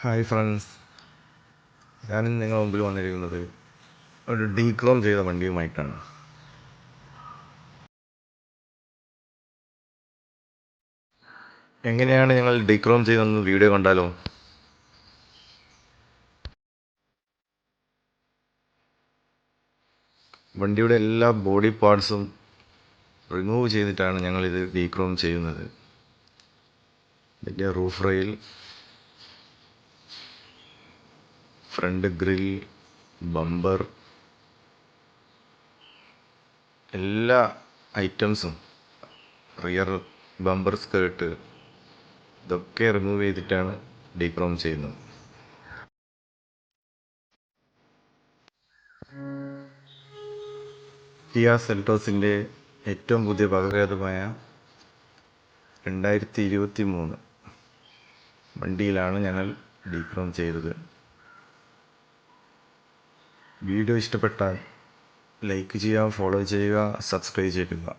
Hi friends, ഞാനിന്ന് നിങ്ങളുടെ മുമ്പിൽ വന്നിരിക്കുന്നത് ഒരു ഡീക്രോം ചെയ്ത വണ്ടിയുമായിട്ടാണ്. എങ്ങനെയാണ് ഞങ്ങൾ ഡീക്രോം ചെയ്തെന്ന് വീഡിയോ കണ്ടാലോ? വണ്ടിയുടെ എല്ലാ ബോഡി പാർട്സും റിമൂവ് ചെയ്തിട്ടാണ് ഞങ്ങളിത് ഡീക്രോം ചെയ്യുന്നത്. ഇതിൻ്റെ roof rail, front grill, bumper, എല്ലാ ഐറ്റംസും, റിയർ ബമ്പർ സ്കേർട്ട്, ഇതൊക്കെ റിമൂവ് ചെയ്തിട്ടാണ് ഡീക്രോം ചെയ്യുന്നത്. കിയ സെൽറ്റോസിൻ്റെ ഏറ്റവും പുതിയ വകഭേദമായ 2023 വണ്ടിയിലാണ് ഞങ്ങൾ ഡീക്രോം ചെയ്തത്. വീഡിയോ ഇഷ്ടപ്പെട്ടാൽ ലൈക്ക് ചെയ്യുക, ഫോളോ ചെയ്യുക, സബ്സ്ക്രൈബ് ചെയ്യുക.